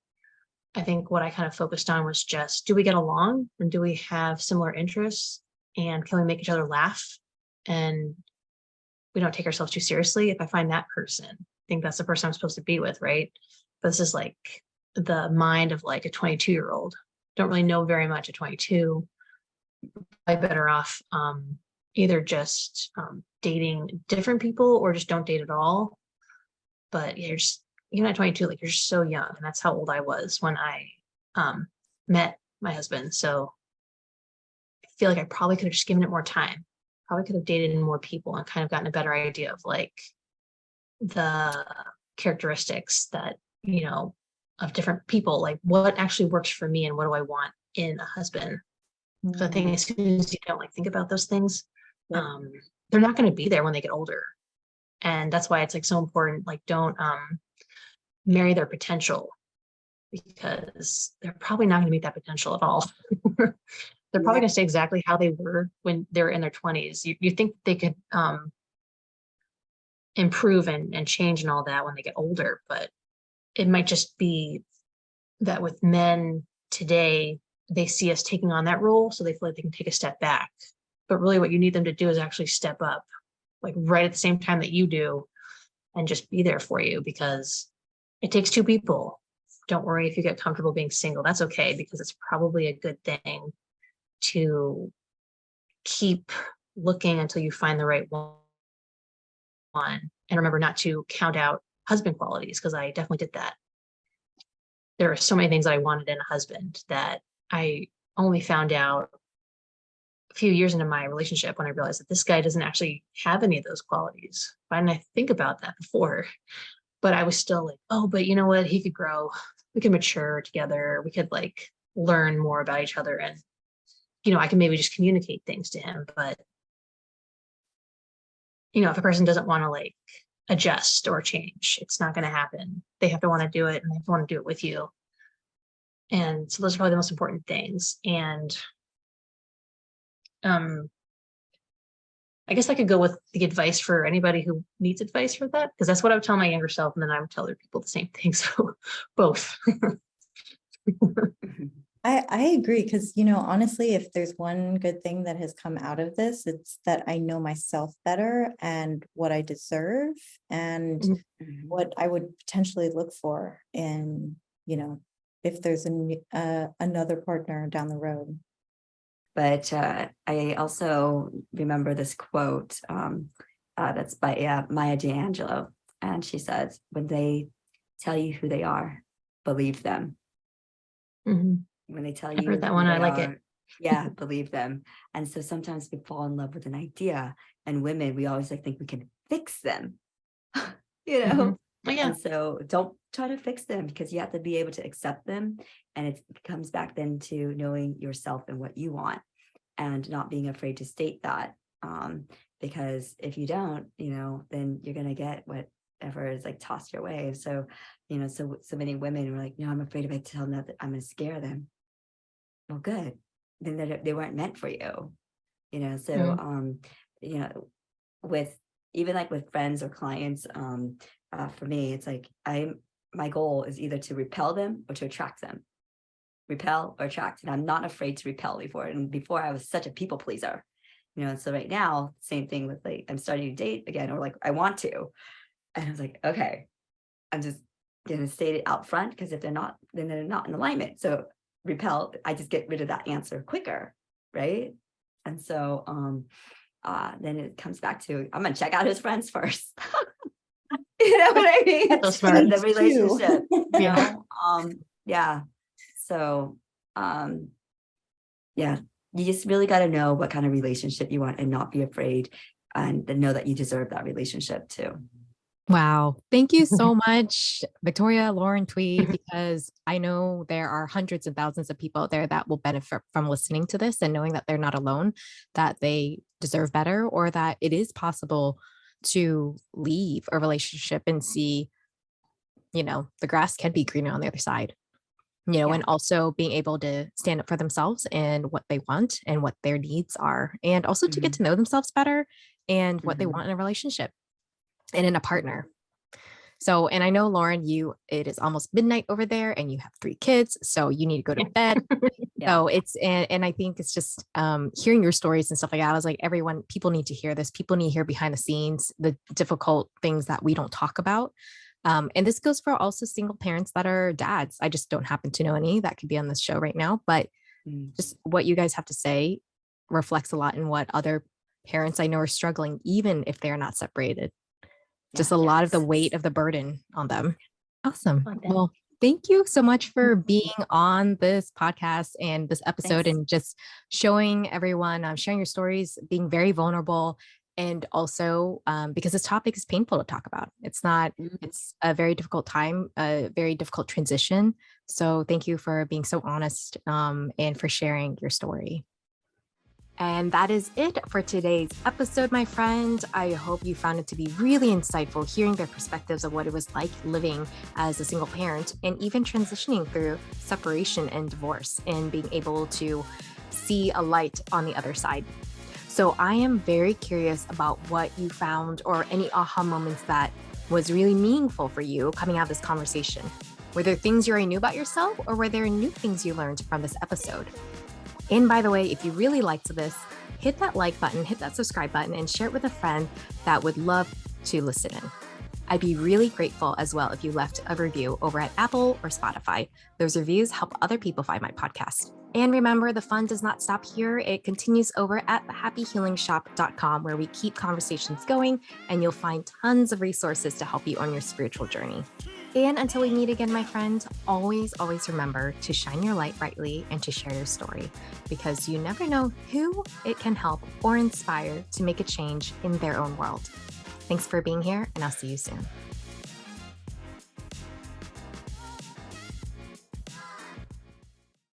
I think what I kind of focused on was just, do we get along, and do we have similar interests, and can we make each other laugh, and we don't take ourselves too seriously. If I find that person, I think that's the person I'm supposed to be with, right? But this is like the mind of like a 22-year-old. Don't really know very much at 22. Probably better off either just dating different people or just don't date at all. But yeah, even at 22, like, you're just so young, and that's how old I was when I met my husband. So I feel like I probably could have just given it more time. Probably could have dated more people and kind of gotten a better idea of like the characteristics that, of different people, like what actually works for me and what do I want in a husband. So I think as soon as you don't like think about those things, Yep. they're not going to be there when they get older. And that's why it's like so important, like, don't marry their potential, because they're probably not going to meet that potential at all. They're probably going to stay exactly how they were when they were in their 20s. You think they could improve and change and all that when they get older, but it might just be that with men today, they see us taking on that role, so they feel like they can take a step back. But really what you need them to do is actually step up, like right at the same time that you do, and just be there for you, because it takes two people. Don't worry if you get comfortable being single. That's okay, because it's probably a good thing to keep looking until you find the right one. And remember not to count out husband qualities, because I definitely did that. There are so many things that I wanted in a husband that I only found out a few years into my relationship, when I realized that this guy doesn't actually have any of those qualities. Why didn't I think about that before? But I was still like, oh, but you know what? He could grow. We could mature together. We could like learn more about each other. And, I can maybe just communicate things to him. But, if a person doesn't want to like adjust or change, it's not going to happen. They have to want to do it, and they have to want to do it with you. And so those are probably the most important things. And I guess I could go with the advice for anybody who needs advice for that, because that's what I would tell my younger self, and then I would tell other people the same thing. So both. I agree, because, honestly, if there's one good thing that has come out of this, it's that I know myself better and what I deserve and Mhm. what I would potentially look for in, if there's another partner down the road. But I also remember this quote that's by Maya Angelou, and she says, "When they tell you who they are, believe them. Mhm. When they tell I've you heard that who one. they I like are, it. yeah, believe them." And so sometimes we fall in love with an idea, and women, we always like think we can fix them, you know. Mhm. Oh, yeah. And so don't try to fix them, because you have to be able to accept them. And it comes back then to knowing yourself and what you want, and not being afraid to state that, because if you don't, then you're going to get whatever is like tossed your way. So so many women were like, no, I'm afraid if I tell them that I'm going to scare them. Well, good, then they weren't meant for you. So Mhm. with even like with friends or clients, for me, it's like my goal is either to repel them or to attract them. Repel or attract. And I'm not afraid to repel before. And before, I was such a people pleaser, and so right now, same thing with like, I'm starting to date again, or like I want to. And I was like, okay, I'm just gonna state it out front, because if they're not, then they're not in alignment. So repel, I just get rid of that answer quicker, right? And so then it comes back to, I'm gonna check out his friends first. You know what I mean? That's smart. The relationship, Yeah. yeah. So yeah, you just really got to know what kind of relationship you want, and not be afraid, and then know that you deserve that relationship too. Wow. Thank you so much, Victoria, Lauren, Thuy, because I know there are hundreds of thousands of people out there that will benefit from listening to this and knowing that they're not alone, that they deserve better, or that it is possible to leave a relationship and see, the grass can be greener on the other side. Yeah. And also being able to stand up for themselves and what they want and what their needs are, and also to get to know themselves better and what they want in a relationship and in a partner. So, and I know, Lauren, it is almost midnight over there and you have 3 kids, so you need to go to bed. Yeah. So and I think it's just hearing your stories and stuff like that. I was like, people need to hear this. People need to hear behind the scenes, the difficult things that we don't talk about. And this goes for also single parents that are dads. I just don't happen to know any that could be on this show right now, but just what you guys have to say reflects a lot in what other parents I know are struggling, even if they're not separated. Just Yeah. a lot of the Yes. weight of the burden on them. Awesome. On them. Well, thank you so much for being on this podcast and this episode Thanks. and just showing everyone, sharing your stories, being very vulnerable. And also because this topic is painful to talk about. It's not, it's a very difficult time, a very difficult transition. So thank you for being so honest and for sharing your story. And that is it for today's episode, my friend. I hope you found it to be really insightful hearing their perspectives of what it was like living as a single parent and even transitioning through separation and divorce and being able to see a light on the other side. So I am very curious about what you found or any aha moments that was really meaningful for you coming out of this conversation. Were there things you already knew about yourself, or were there new things you learned from this episode? And by the way, if you really liked this, hit that like button, hit that subscribe button, and share it with a friend that would love to listen in. I'd be really grateful as well if you left a review over at Apple or Spotify. Those reviews help other people find my podcast. And remember, the fun does not stop here. It continues over at thehappyhealingshop.com, where we keep conversations going, and you'll find tons of resources to help you on your spiritual journey. And until we meet again, my friends, always, always remember to shine your light brightly and to share your story, because you never know who it can help or inspire to make a change in their own world. Thanks for being here, and I'll see you soon.